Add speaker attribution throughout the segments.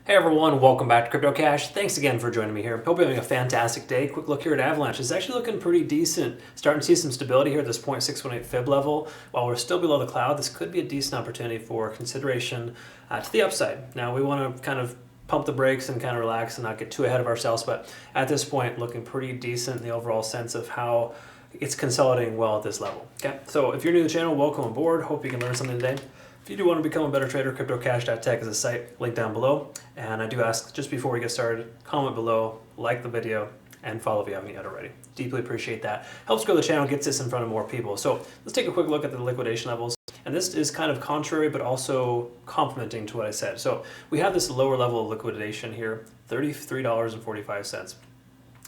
Speaker 1: Hey everyone, welcome back to CryptoCache. Thanks again for joining me here. Hope you're having a fantastic day. Quick look here at Avalanche. It's actually looking pretty decent. Starting to see some stability here at this 0.618 fib level. While we're still below the cloud, this could be a decent opportunity for consideration to the upside. Now we want to kind of pump the brakes and kind of relax and not get too ahead of ourselves, but at this point looking pretty decent in the overall sense of how it's consolidating well at this level. Okay, so if you're new to the channel, welcome aboard. Hope you can learn something today. If you do want to become a better trader, CryptoCache.tech is a site, link down below. And I do ask, just before we get started, comment below, like the video, and follow if you haven't yet already. Deeply appreciate that. Helps grow the channel, gets this in front of more people. So let's take a quick look at the liquidation levels. And this is kind of contrary, but also complementing to what I said. So we have this lower level of liquidation here, $33.45.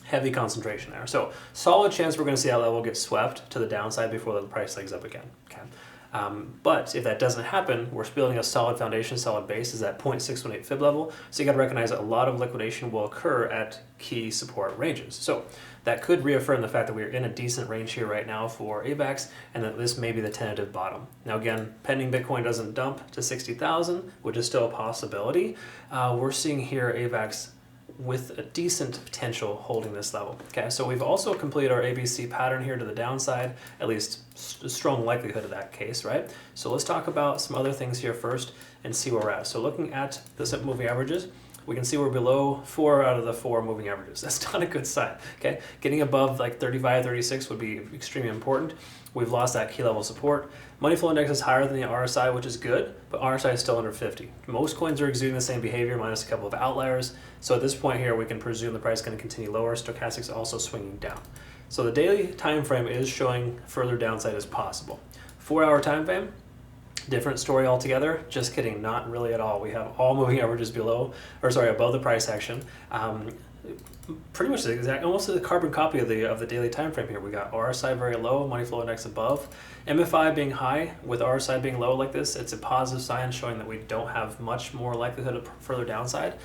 Speaker 1: Heavy concentration there. So solid chance we're going to see that level get swept to the downside before the price legs up again. Okay. But if that doesn't happen, we're building a solid foundation, solid base is that 0.618 fib level. So you got to recognize that a lot of liquidation will occur at key support ranges. So that could reaffirm the fact that we're in a decent range here right now for AVAX and that this may be the tentative bottom. Now again, pending Bitcoin doesn't dump to 60,000, which is still a possibility, we're seeing here AVAX with a decent potential holding this level. Okay, so we've also completed our ABC pattern here to the downside, at least a strong likelihood of that case, right? So let's talk about some other things here first and see where we're at. So looking at the simple moving averages, we can see we're below 4 out of the 4 moving averages. That's not a good sign, okay? Getting above like 35, 36 would be extremely important. We've lost that key level support. Money flow index is higher than the RSI, which is good, but RSI is still under 50. Most coins are exuding the same behavior minus a couple of outliers. So at this point here, we can presume the price is going to continue lower. Stochastic's also swinging down. So the daily time frame is showing further downside as possible. 4-hour time frame, different story altogether. Just kidding, not really at all. We have all moving averages above the price action. Pretty much the exact, almost the carbon copy of the daily time frame here. We got RSI very low, money flow index above, MFI being high with RSI being low like this. It's a positive sign showing that we don't have much more likelihood of further downside,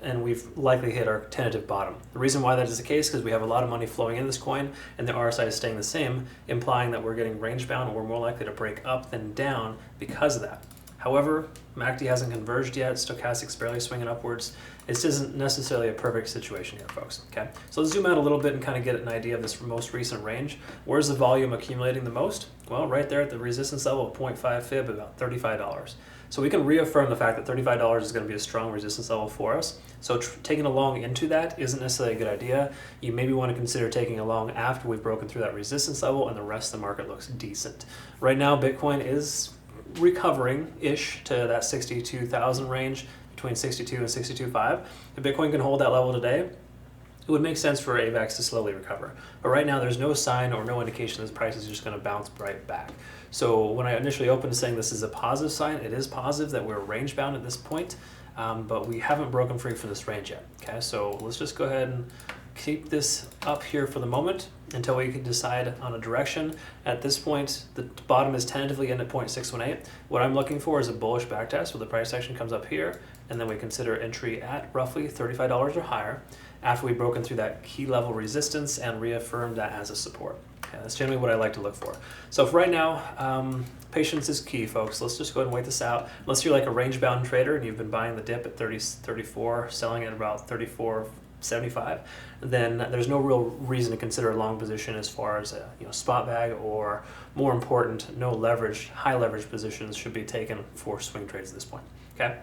Speaker 1: and we've likely hit our tentative bottom. The reason why that is the case is because we have a lot of money flowing in this coin and the RSI is staying the same, implying that we're getting range bound and we're more likely to break up than down because of that. However, MACD hasn't converged yet, stochastic's barely swinging upwards. This isn't necessarily a perfect situation here, folks, okay? So let's zoom out a little bit and kind of get an idea of this most recent range. Where's the volume accumulating the most? Well, right there at the resistance level of 0.5 fib, about $35. So we can reaffirm the fact that $35 is going to be a strong resistance level for us. So taking a long into that isn't necessarily a good idea. You maybe want to consider taking a long after we've broken through that resistance level and the rest of the market looks decent. Right now, Bitcoin is recovering-ish to that 62,000 range, between 62 and 62.5. If Bitcoin can hold that level today, it would make sense for AVAX to slowly recover. But right now, there's no sign or no indication this price is just going to bounce right back. So when I initially opened saying this is a positive sign, it is positive that we're range bound at this point, but we haven't broken free from this range yet. Okay, so let's just go ahead and keep this up here for the moment until we can decide on a direction. At this point, the bottom is tentatively in at 0.618. What I'm looking for is a bullish backtest where the price action comes up here, and then we consider entry at roughly $35 or higher after we've broken through that key level resistance and reaffirmed that as a support. Okay, that's generally what I like to look for. So for right now, patience is key, folks. Let's just go ahead and wait this out. Unless you're like a range-bound trader and you've been buying the dip at 34, selling at about 34.75, then there's no real reason to consider a long position as far as a spot bag, or more important, no leverage, high leverage positions should be taken for swing trades at this point. Okay.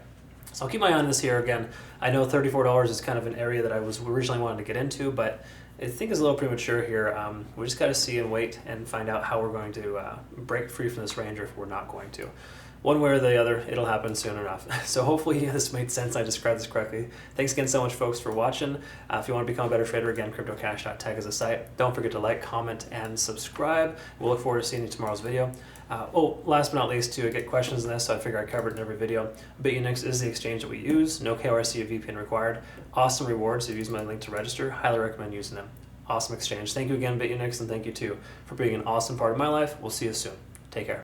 Speaker 1: So I'll keep my eye on this here. Again, I know $34 is kind of an area that I was originally wanting to get into, but I think it's a little premature here. We just got to see and wait and find out how we're going to break free from this range, or if we're not going to. One way or the other, it'll happen soon enough. So hopefully this made sense. I described this correctly. Thanks again so much, folks, for watching. If you want to become a better trader, again, CryptoCache.tech is a site. Don't forget to like, comment, and subscribe. We'll look forward to seeing you in tomorrow's video. Last but not least, to get questions in this, so I figure I covered it in every video. BitUnix is the exchange that we use. No KYC or VPN required. Awesome rewards if you use my link to register. Highly recommend using them. Awesome exchange. Thank you again, BitUnix, and thank you too for being an awesome part of my life. We'll see you soon. Take care.